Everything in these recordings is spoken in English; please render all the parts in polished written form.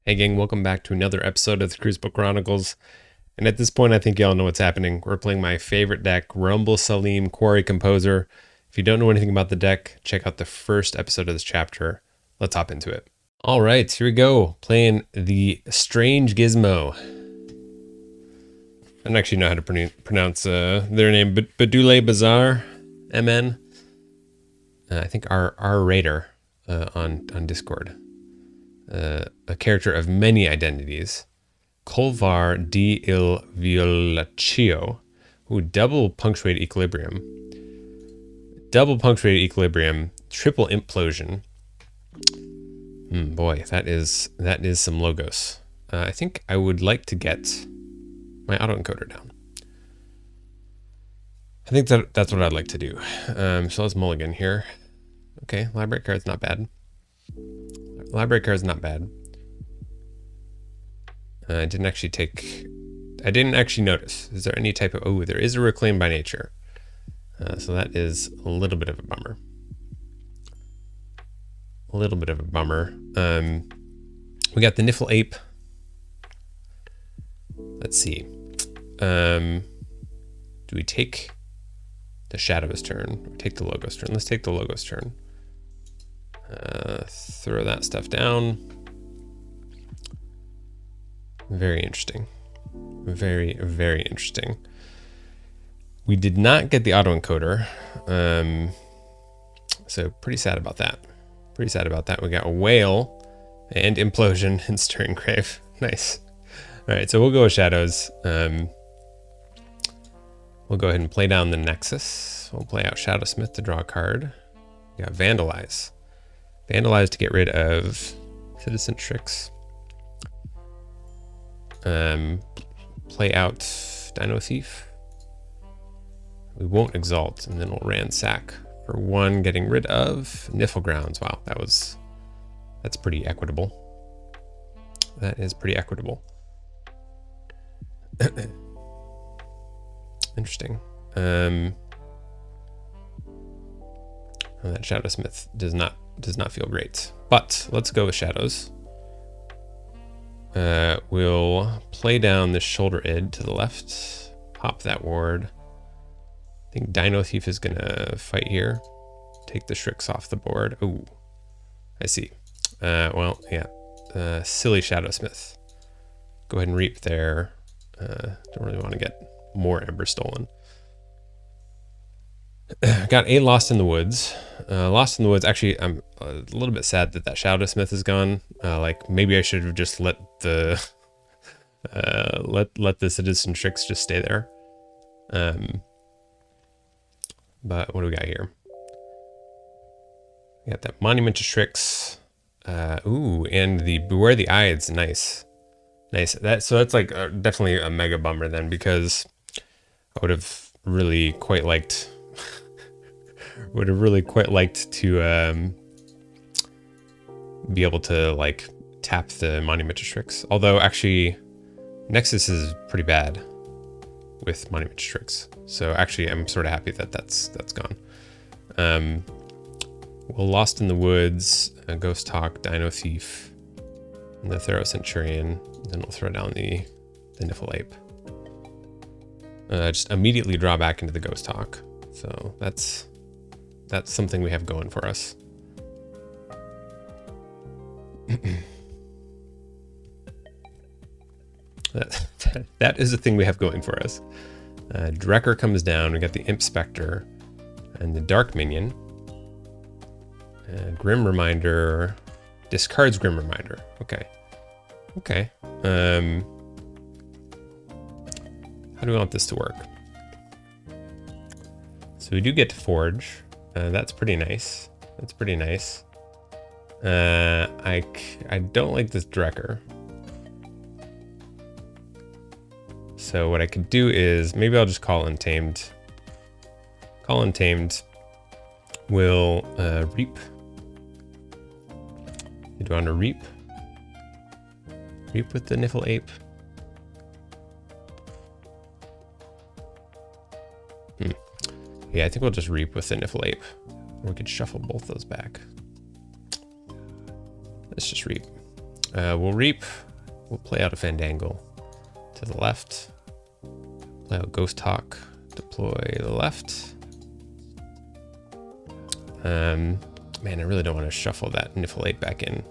Hey gang, welcome back to another episode of the Crucible Chronicles. And at this point, I think y'all know what's happening. We're playing my favorite deck, Rumble Salim Quarry Composer. If you don't know anything about the deck, check out the first episode of this chapter. Let's hop into it. All right, here we go. Playing the Strange Gizmo. I don't actually know how to pronounce their name, but Badule Bazaar, MN. I think our Raider on Discord. A character of many identities. Colvar di il Violaccio, who double punctuated equilibrium, triple implosion. Boy, that is some logos. I think I would like to get my autoencoder down. I think that's what I'd like to do. So let's mulligan here. Okay, library card's not bad. I didn't actually notice. Is there any type of... Oh, there is a reclaim by nature. So that is a little bit of a bummer. We got the Niffle Ape. Let's see. Do we take the Shadow's turn? Or take the Logos turn? Let's take the Logos turn. Throw that stuff down. Very interesting. Very, very interesting. We did not get the autoencoder. So pretty sad about that. We got a whale and implosion and stirring grave. Nice. All right, so we'll go with Shadows. We'll go ahead and play down the Nexus. We'll play out Shadowsmith to draw a card. We got Vandalize. Vandalize to get rid of Citizen Tricks. Play out Dino Thief. We won't Exalt, and then we'll Ransack for one, getting rid of Niffle Grounds. Wow, that's pretty equitable. That is pretty equitable. Interesting. That Shadowsmith does not feel great. But let's go with Shadows. We'll play down the Shoulder Id to the left. Pop that ward. I think Dino Thief is gonna fight here. Take the Shrix off the board. Oh, I see. Well, yeah. Silly Shadowsmith. Go ahead and reap there. Don't really want to get more Ember stolen. Got a Lost in the Woods. Actually, I'm a little bit sad that Shadowsmith is gone. Like maybe I should have just let the let the Citizen Tricks just stay there. But what do we got here? We got that Monument to Shrix. Ooh, and the Beware the Eye. It's nice. That's like definitely a mega bummer then, because I would have really quite liked. To be able to like tap the Monument to Shrix. Although actually Nexus is pretty bad with Monument to Shrix. So actually I'm sort of happy that that's gone. We'll Lost in the Woods, Ghost Talk, Dino Thief, and the Thorough Centurion. Then we'll throw down the Niffle Ape. Just immediately draw back into the Ghost Talk. So that's something we have going for us. that is the thing we have going for us. Drekker comes down. We got the Imp Spectre and the Dark Minion. Grim Reminder discards Grim Reminder. Okay. How do we want this to work? So we do get to Forge. That's pretty nice. I don't like this Drekker. So what I could do is maybe I'll just call Untamed. We'll reap. You do want to reap? Reap with the Niffle Ape. Yeah, I think we'll just reap with the Niffle Ape. We could shuffle both those back. Let's just reap. We'll reap. We'll play out a Fandangle to the left. Play out Ghost Hawk. Deploy the left. Man, I really don't want to shuffle that Niffle 8 back in,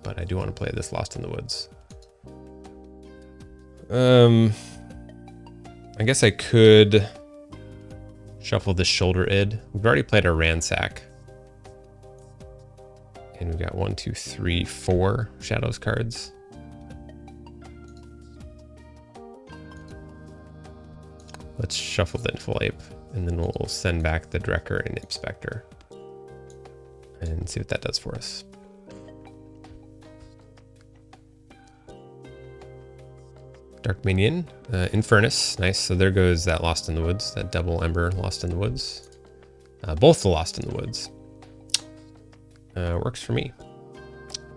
but I do want to play this Lost in the Woods. I guess I could shuffle the Shoulder Id. We've already played our Ransack. And we've got 1, 2, 3, 4 Shadows cards. Let's shuffle the Niffle Ape, and then we'll send back the Drekker and Ape Spectre and see what that does for us. Dark Minion, Infernus, nice. So there goes that Lost in the Woods, that double Ember Lost in the Woods. Both the Lost in the Woods. Works for me.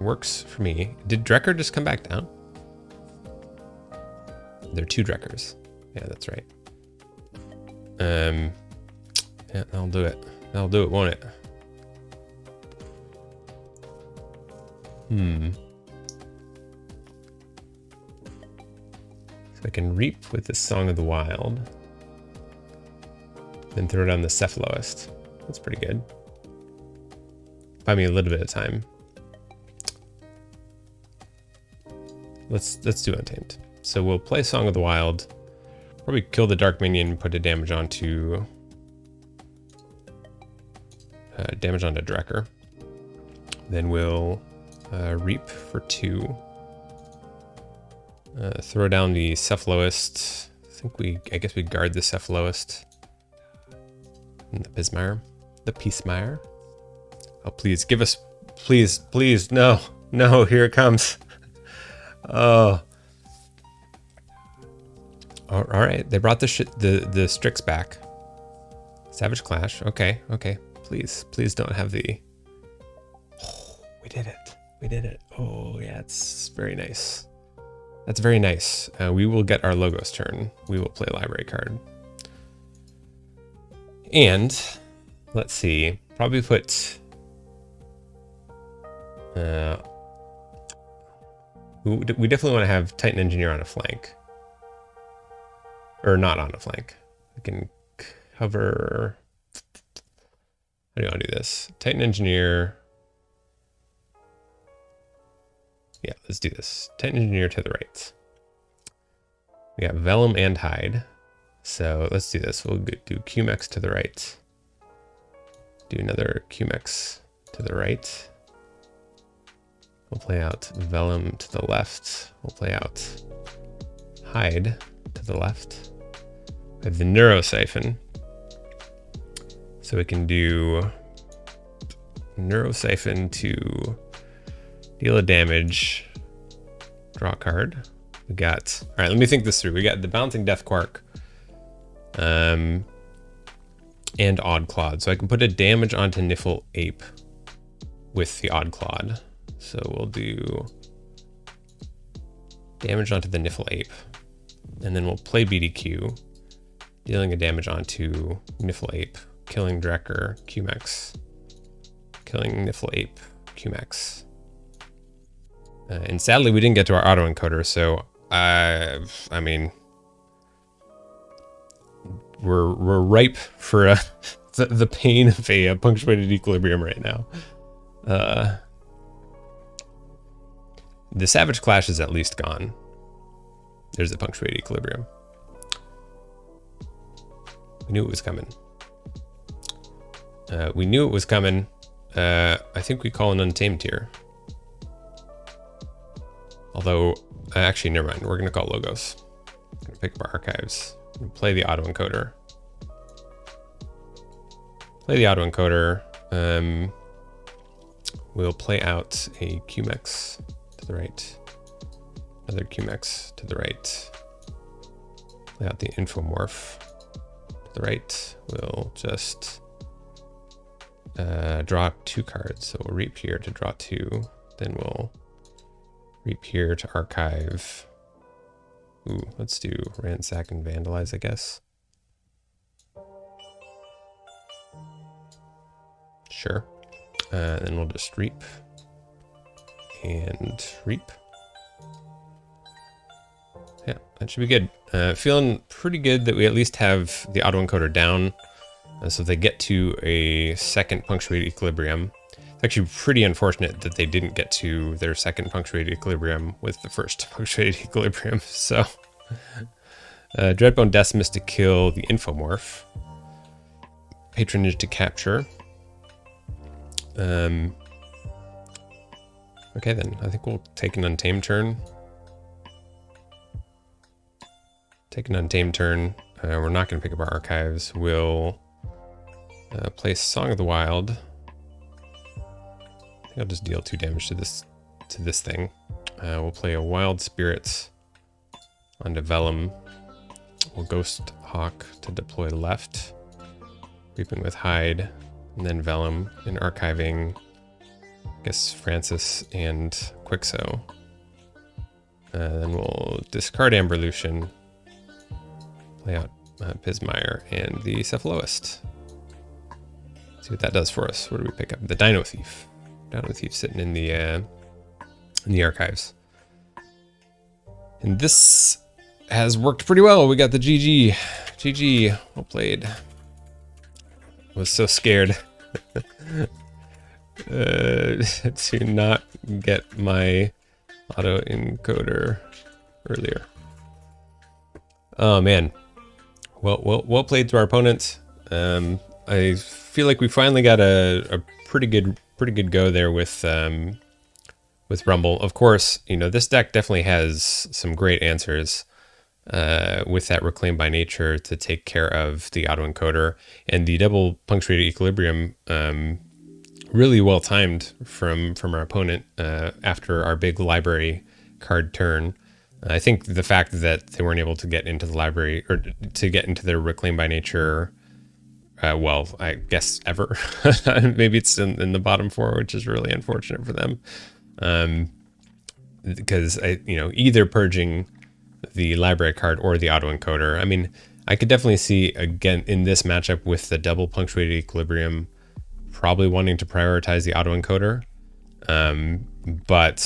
Works for me. Did Drekker just come back down? There are 2 Drekkers. Yeah, that's right. Yeah, that'll do it. That'll do it, won't it? So I can reap with the Song of the Wild. Then throw down the Cephaloist. That's pretty good. Buy me a little bit of time. Let's do Untamed. So we'll play Song of the Wild. Probably kill the Dark Minion, put a damage onto Drekker. Then we'll reap for 2. Throw down the Cephaloist. I guess we guard the Cephaloist. And the Pismire. The Peacemire. Oh, please give us, please, no, here it comes. Oh. All right, they brought the Strix back. Savage Clash, okay. Please don't have the, oh, we did it. Oh yeah, it's very nice. That's very nice. We will get our Logos turn. We will play library card. And let's see, probably put we definitely want to have Titan Engineer on a flank. Or not on a flank. We can cover. How do you want to do this? Titan Engineer. Yeah, let's do this. Titan Engineer to the right. We got Vellum and Hide. So let's do this. We'll do QMX to the right. Do another QMX to the right. We'll play out Vellum to the left. We'll play out Hide to the left. I have the Neurosiphon. So we can do Neurosiphon to deal a damage, draw a card. We got, all right, let me think this through. We got the Bouncing Death Quark and Odd Clod. So I can put a damage onto Niffle Ape with the Odd Clod. So we'll do damage onto the Niffle Ape. And then we'll play BDQ, dealing a damage onto Niffle Ape, killing Drekker, QMX, killing Niffle Ape, QMX. And sadly, we didn't get to our autoencoder, so I mean, we're ripe for the pain of a punctuated equilibrium right now. The Savage Clash is at least gone. There's the punctuated equilibrium. We knew it was coming. I think we call an Untamed here. Although, actually, never mind. We're going to call Logos. I'm going to pick up our archives and play the autoencoder. We'll play out a QMX to the right. Another QMX to the right. Play out the Infomorph to the right. We'll just draw 2 cards. So we'll reap here to draw 2. Then we'll reap here to archive. Ooh, let's do Ransack and Vandalize, I guess. Sure. Then we'll just reap and reap. Yeah, that should be good. Feeling pretty good that we at least have the autoencoder down. So if they get to a second punctuated equilibrium. It's actually pretty unfortunate that they didn't get to their second punctuated equilibrium with the first punctuated equilibrium. So Dreadbone Decimus to kill the Infomorph. Patronage to capture. Okay then, I think we'll take an Untamed turn. Take an Untamed turn. We're not going to pick up our archives. We'll play Song of the Wild. I think I'll just deal 2 damage to this thing. We'll play a Wild Spirits onto Vellum. We'll Ghost Hawk to deploy left. Reaping with Hide, and then Vellum, and archiving, I guess, Francis and Quixo. Then we'll discard Amberlution, play out Pismire and the Cephaloist. See what that does for us. What do we pick up? The Dino Thief. Dino Thief sitting in the archives. And this has worked pretty well. We got the GG. GG. Well played. I was so scared to not get my autoencoder earlier. Oh man. Well played to our opponent. I feel like we finally got a pretty good go there with Rumble. Of course, you know, this deck definitely has some great answers with that Reclaim by Nature to take care of the autoencoder, and the double punctuated equilibrium really well timed from our opponent after our big library card turn. I think the fact that they weren't able to get into the library or to get into their Reclaim by Nature, well, I guess ever. Maybe it's in the bottom 4, which is really unfortunate for them. Because either purging the library card or the autoencoder. I mean, I could definitely see again in this matchup with the double punctuated equilibrium, probably wanting to prioritize the autoencoder. But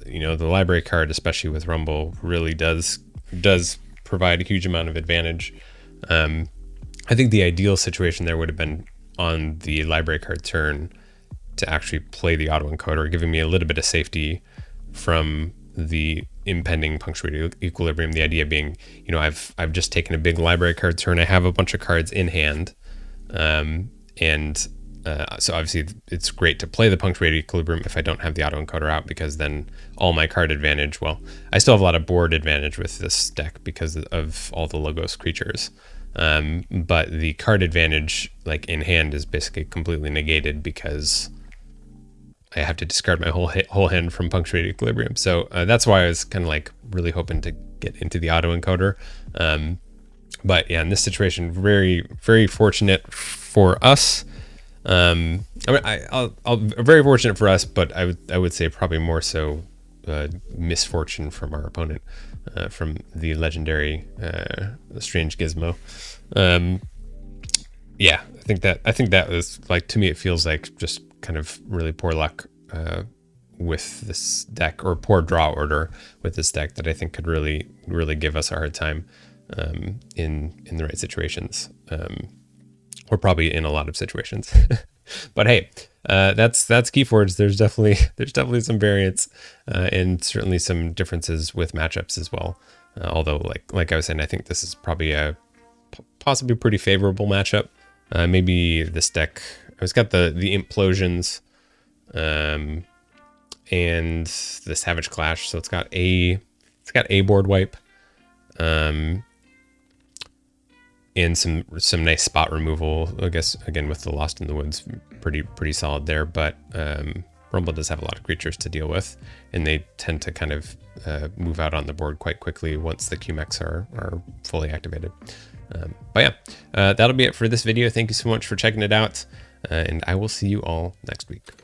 the library card, especially with Rumble, really does provide a huge amount of advantage. I think the ideal situation there would have been on the library card turn to actually play the autoencoder, giving me a little bit of safety from the impending punctuated equilibrium. The idea being, I've just taken a big library card turn. I have a bunch of cards in hand, so obviously it's great to play the punctuated equilibrium if I don't have the autoencoder out, because then all my card advantage, well, I still have a lot of board advantage with this deck because of all the Logos creatures. But the card advantage, like in hand, is basically completely negated because I have to discard my whole hand from punctuated equilibrium. So that's why I was kind of like really hoping to get into the autoencoder. But yeah, in this situation, very, very fortunate for us. I'll very fortunate for us, but I would say probably more so misfortune from our opponent, from the legendary Strange Gizmo. Yeah, I think that was like, to me it feels like just kind of really poor luck with this deck, or poor draw order with this deck, that I think could really give us a hard time in the right situations. Or probably in a lot of situations. But hey, that's KeyForge. There's definitely some variance and certainly some differences with matchups as well. Although like I was saying, I think this is probably a possibly pretty favorable matchup. Maybe this deck, it's got the Implosions and the Savage Clash, so it's got a board wipe. And some nice spot removal, I guess, again with the Lost in the Woods, pretty solid there. But Rumble does have a lot of creatures to deal with, and they tend to kind of move out on the board quite quickly once the QMechs are fully activated. But yeah, that'll be it for this video. Thank you so much for checking it out, and I will see you all next week.